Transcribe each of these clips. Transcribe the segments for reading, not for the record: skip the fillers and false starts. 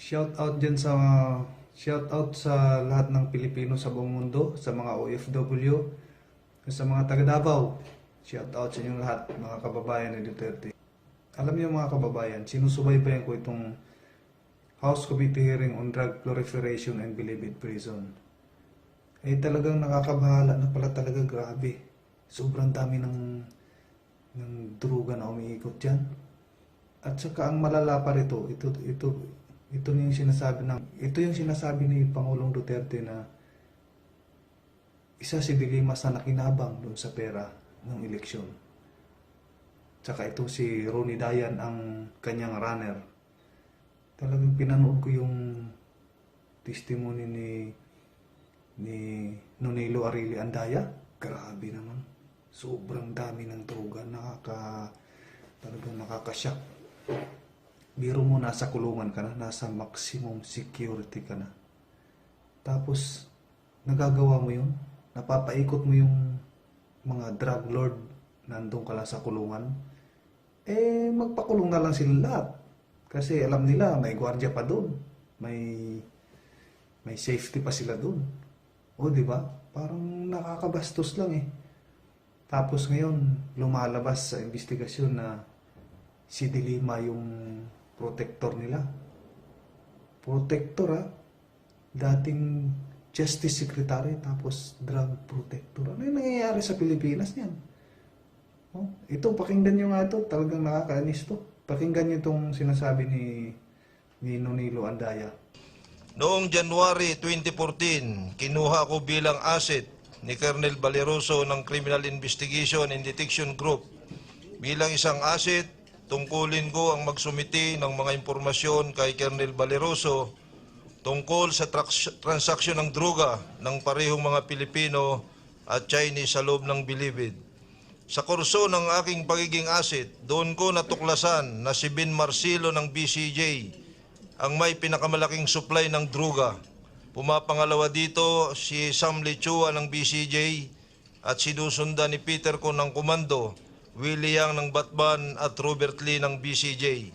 Shout out sa lahat ng Pilipino sa buong mundo, sa mga OFW, sa mga taga Davao. Shout out sa inyong lahat, mga kababayan ni Duterte. Alam niyo mga kababayan, sinusubaybayan ko itong House Committee hearing on drug proliferation and Bilibid prison. Eh talagang nakakabahala na pala talaga, grabe. Sobrang dami ng druga na umiikot dyan. At saka ang malala pa rito, ito yung sinasabi ni Pangulong Duterte na isa si Dilimas na nakinabang doon sa pera ng eleksyon. Tsaka ito si Ronnie Dayan ang kanyang runner. Talagang pinanood ko yung testimony ni Nonilo Arili Andaya. Grabe naman. Sobrang dami ng droga. Talagang nakakashock. Biro mo, nasa kulungan ka na, nasa maximum security ka na. Tapos, nagagawa mo yun. Napapaikot mo yung mga drug lord, nandun ka lang sa kulungan. Eh, magpakulong na lang sila lahat. Kasi alam nila, may gwardiya pa doon. May safety pa sila doon. O, di ba? Parang nakakabastos lang eh. Tapos ngayon, lumalabas sa investigasyon na si Dilima yung protector nila. Protector ha? Dating Justice Secretary tapos drug protector. Ano yung nangyayari sa Pilipinas niyan? Oh, ito, pakinggan nyo nga ito. Talagang nakakainis to. Pakinggan nyo itong sinasabi ni Nonilo Andaya. Noong January 2014, kinuha ko bilang asset ni Colonel Valeroso ng Criminal Investigation and Detection Group. Bilang isang asset, tungkulin ko ang magsumiti ng mga impormasyon kay Colonel Valeroso tungkol sa transaksyon ng droga ng parehong mga Pilipino at Chinese sa loob ng Bilibid. Sa kurso ng aking pagiging asset, doon ko natuklasan na si Ben Marcelo ng BCJ ang may pinakamalaking supply ng droga. Pumapangalawa dito si Sam Lechua ng BCJ at sinusundan ni Peter Ko ng Komando, Willie Yang ng Batman at Robert Lee ng BCJ.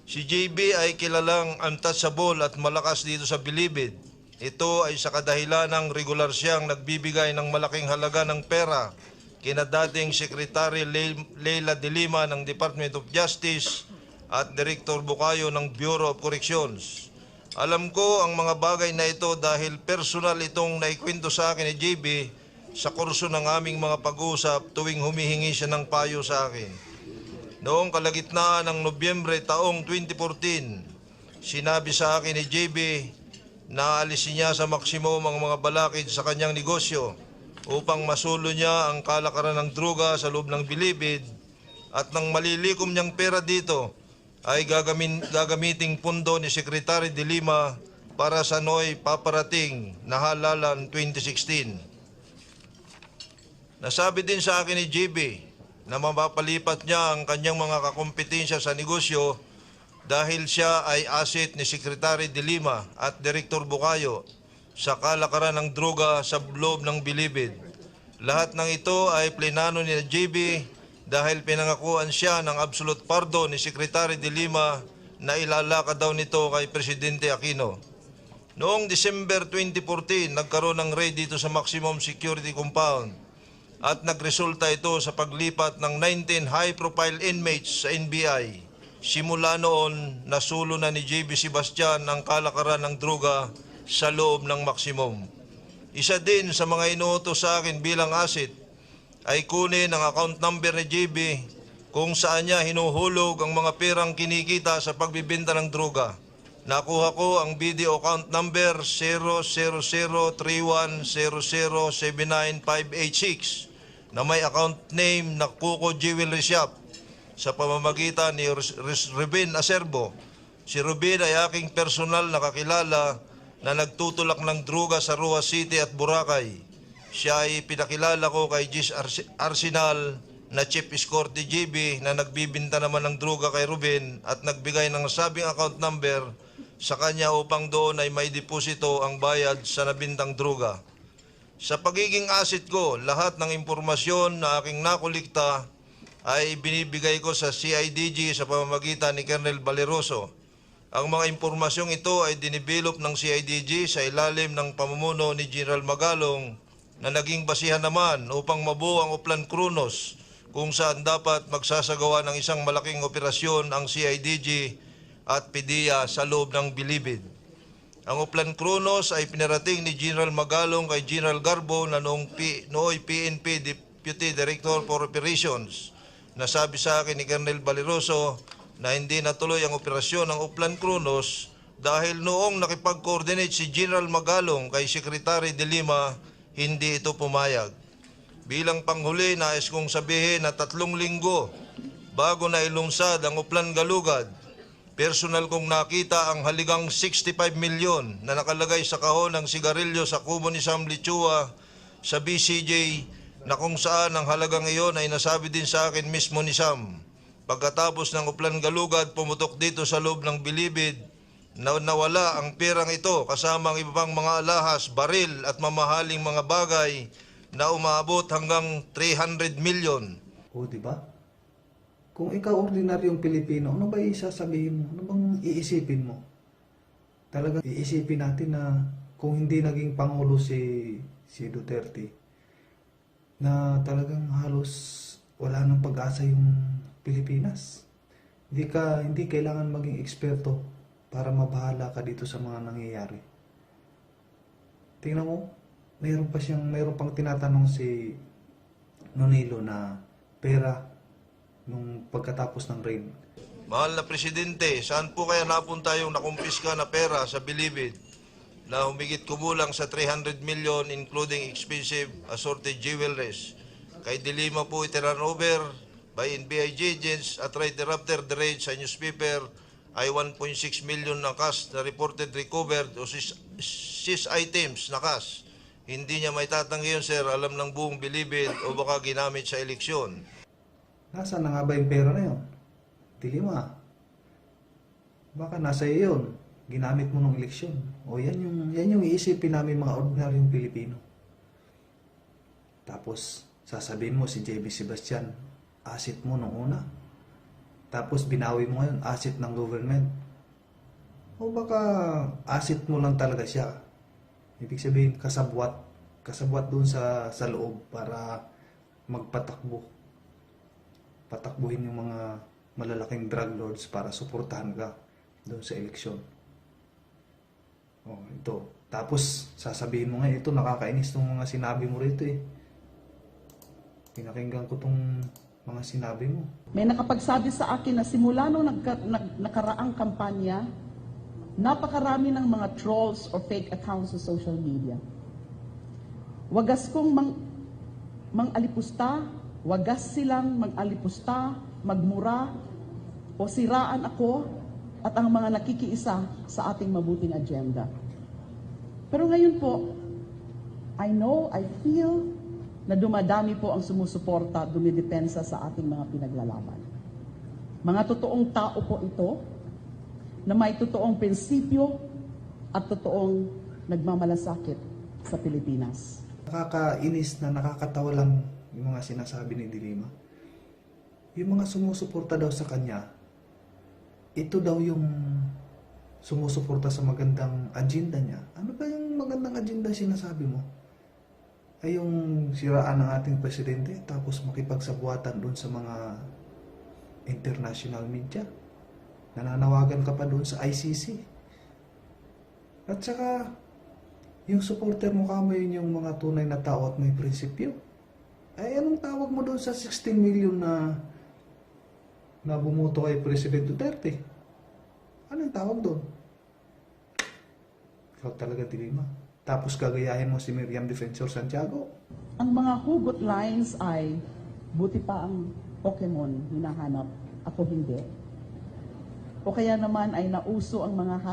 Si JB ay kilalang untouchable at malakas dito sa Bilibid. Ito ay sa kadahilan ng regular siyang nagbibigay ng malaking halaga ng pera kina dating Secretary Leila de Lima ng Department of Justice at Director Bukayo ng Bureau of Corrections. Alam ko ang mga bagay na ito dahil personal itong naikwento sa akin ni JB sa kurso ng aming mga pag-uusap tuwing humihingi siya ng payo sa akin. Noong kalagitnaan ng Nobyembre taong 2014, sinabi sa akin ni JB na alisin niya sa maksimum ang mga balakid sa kanyang negosyo upang masulo niya ang kalakaran ng droga sa loob ng Bilibid at nang malilikom niyang pera dito ay gagamiting pundo ni Secretary de Lima para sa Noy paparating na halalan 2016. Nasabi din sa akin ni JB na mapapalipat niya ang kanyang mga kakompetensya sa negosyo dahil siya ay asset ni Secretary de Lima at Director Bukayo sa kalakaran ng droga sa loob ng Bilibid. Lahat ng ito ay plinano ni JB dahil pinangakuan siya ng absolute pardon ni Secretary de Lima na ilalakad daw nito kay Presidente Aquino. Noong December 2014, nagkaroon ng raid dito sa Maximum Security Compound at nagresulta ito sa paglipat ng 19 high-profile inmates sa NBI. Simula noon, nasulo na ni JB Sebastian ang kalakaran ng droga sa loob ng Maximum. Isa din sa mga inuutos sa akin bilang asset ay kunin ang account number ni JB kung saan niya hinuhulog ang mga perang kinikita sa pagbibenta ng droga. Nakuha ko ang video account number 0003100795586 na may account name na Kuko Jewelry Shop sa pamamagitan ni Ruben Acerbo. Si Ruben ay aking personal na kakilala na nagtutulak ng droga sa Roa City at Boracay. Siya ay pinakilala ko kay Gis Arsenal na Chief Escort ni JB na nagbibinta naman ng droga kay Ruben at nagbigay ng nasabing account number sa kanya upang doon ay may deposito ang bayad sa nabintang droga. Sa pagiging asset ko, lahat ng impormasyon na aking nakulikta ay binibigay ko sa CIDG sa pamamagitan ni Colonel Valeroso. Ang mga impormasyong ito ay dinivelop ng CIDG sa ilalim ng pamumuno ni General Magalong na naging basihan naman upang mabuo ang Oplan Kronos kung saan dapat magsasagawa ng isang malaking operasyon ang CIDG at PDEA sa loob ng Bilibid. Ang Oplan Kronos ay pinarating ni General Magalong kay General Garbo na nooy PNP Deputy Director for Operations. Nasabi sa akin ni Colonel Baliroso na hindi natuloy ang operasyon ng Oplan Kronos dahil noong nakipag-coordinate si General Magalong kay Secretary de Lima, hindi ito pumayag. Bilang panghuli, nais kong sabihin na 3 linggo bago na ilungsad ang Oplan Galugad, personal kong nakita ang haligang 65 milyon na nakalagay sa kahon ng sigarilyo sa kubo ni Sam Lichua sa BCJ na kung saan ang halagang iyon ay nasabi din sa akin mismo ni Sam. Pagkatapos ng Oplan Galugad, pumutok dito sa loob ng Bilibid na nawala ang perang ito kasama ang iba pang mga alahas, baril at mamahaling mga bagay na umabot hanggang 300 milyon. O, di ba? Kung ikaw ordinaryong Pilipino, ano ba isasabihin mo? Ano bang iisipin mo? Talaga iisipin natin na kung hindi naging Pangulo si Duterte, na talagang halos wala nang pag-asa yung Pilipinas. Hindi kailangan maging eksperto para mabahala ka dito sa mga nangyayari. Tingnan mo, mayroon pang tinatanong si Nonilo na pera nung pagkatapos ng raid. Mahal na Presidente, saan po kaya napunta yung nakumpiska na pera sa Bilibid na humigit kumulang sa 300 million including expensive assorted jewelries? Kay De Lima po itiran over by NBI agents at right thereafter the raid sa newspaper ay 1.6 million na cash na reported recovered o six items na cash. Hindi niya may tatanggi yun, sir, alam ng buong Bilibid o baka ginamit sa eleksyon. Nasaan na nga ba yung pera na yun? De Lima. Baka nasa iyo yun. Ginamit mo nung eleksyon. O yan yung iisipin namin mga ordinaryong Pilipino. Tapos sasabihin mo si JB Sebastian, asset mo nung una. Tapos binawi mo ngayon, asset ng government. O baka asset mo lang talaga siya. Ibig sabihin, kasabwat doon sa loob para magpatakbo. Patakbuhin yung mga malalaking drug lords para suportahan ka doon sa eleksyon. Oh, ito. Tapos, sasabihin mo nga, ito, nakakainis tong mga sinabi mo rito eh. Pinakinggan ko tong mga sinabi mo. May nakapagsabi sa akin na simula nung nakaraang kampanya, napakarami ng mga trolls or fake accounts sa social media. Wagas kong mang-alipusta, wagas silang mag-alipusta, magmura, o siraan ako at ang mga nakikiisa sa ating mabuting agenda. Pero ngayon po, I feel na dumadami po ang sumusuporta, dumidepensa sa ating mga pinaglalaban. Mga totoong tao po ito, na may totoong prinsipyo at totoong nagmamalasakit sa Pilipinas. Nakakainis na nakakatawa lang yung mga sinasabi ni De Lima. Yung mga sumusuporta daw sa kanya, ito daw yung sumusuporta sa magandang agenda niya. Ano ba yung magandang agenda sinasabi mo? Ay yung siraan ng ating presidente tapos makipagsabuatan doon sa mga international media. Nananawagan ka pa doon sa ICC. At saka, yung supporter mo kamo yun yung mga tunay na tao at may prinsipyo. Ay, anong tawag mo doon sa 16 million na bumuto kay President Duterte? Anong tawag doon? Ikaw talaga, De Lima. Tapos gagayahin mo si Miriam Defensor Santiago. Ang mga hugot lines ay, buti pa ang Pokemon hinahanap, ako hindi. O kaya naman ay nauso ang mga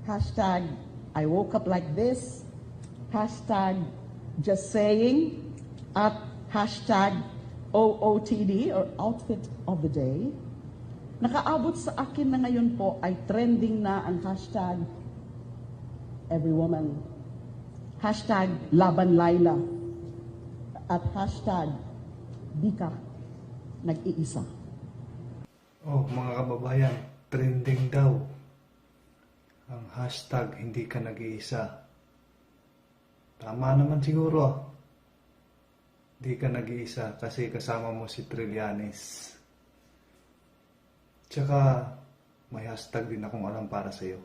hashtag I woke up like this, hashtag just saying, at hashtag OOTD or outfit of the day. Nakaabot sa akin na ngayon po ay trending na ang hashtag every woman, hashtag Laban Laila, at hashtag di ka nag-iisa. Oh, mga kababayan, trending daw ang hashtag hindi ka nag-iisa. Tama naman siguro. Hindi ka nag-iisa kasi kasama mo si Trillanes. Tsaka may hashtag din akong alam para sa'yo.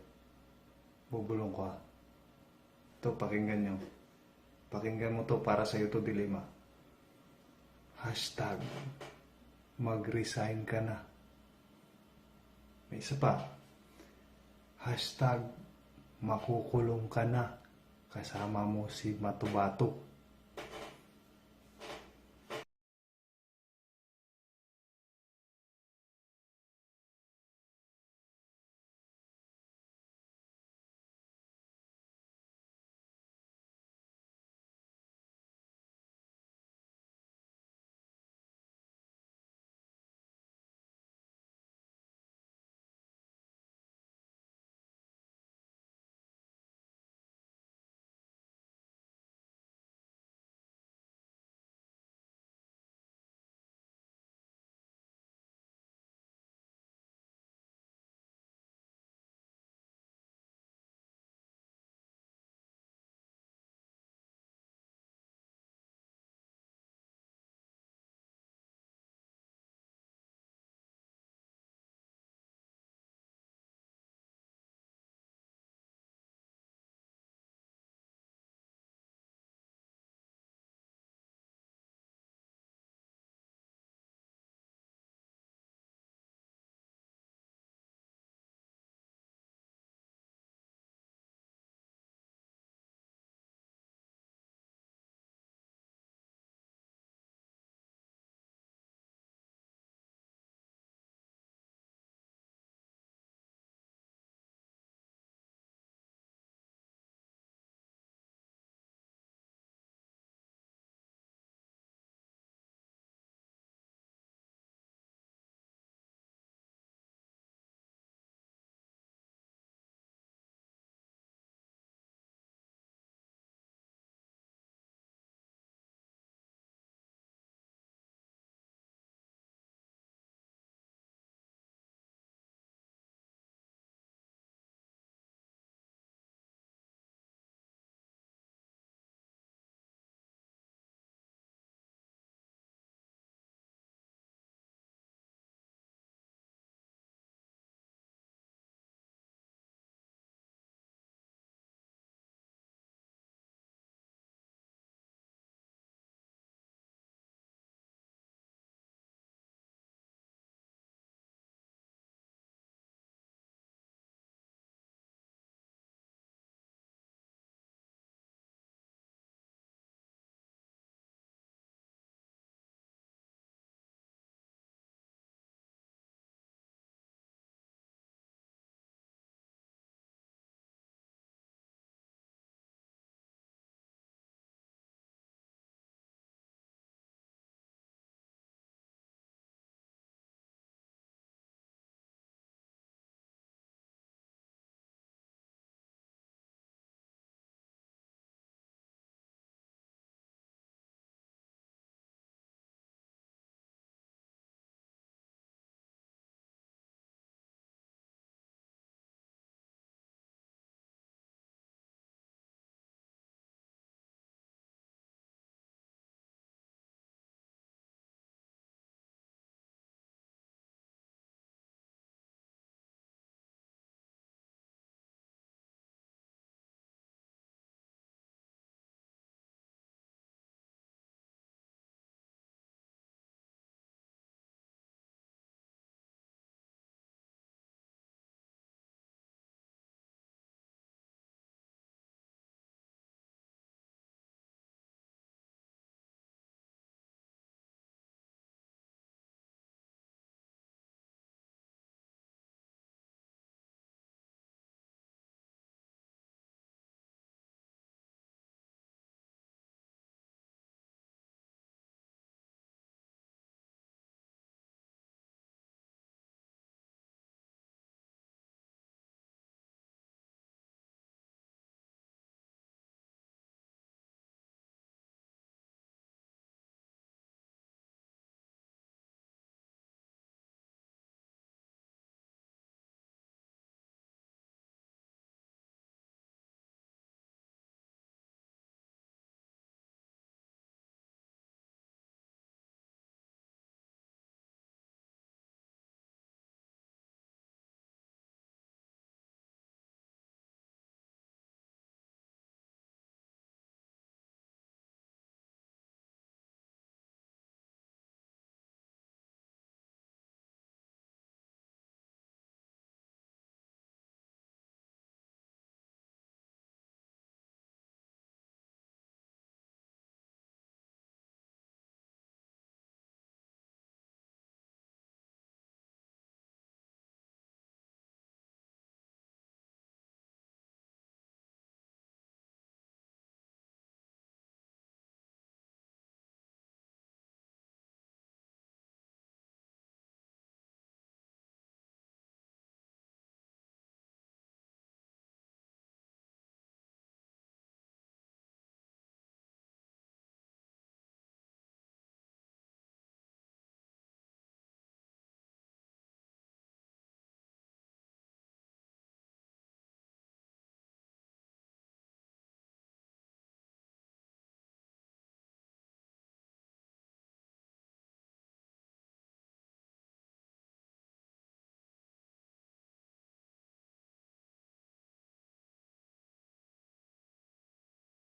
Bubulong ko ha. Ito, pakinggan nyo. Pakinggan mo to, para sa'yo to, Dilema. Hashtag mag-resign ka na. May isa pa. Hashtag makukulong ka na. Kasama mo si Matubato.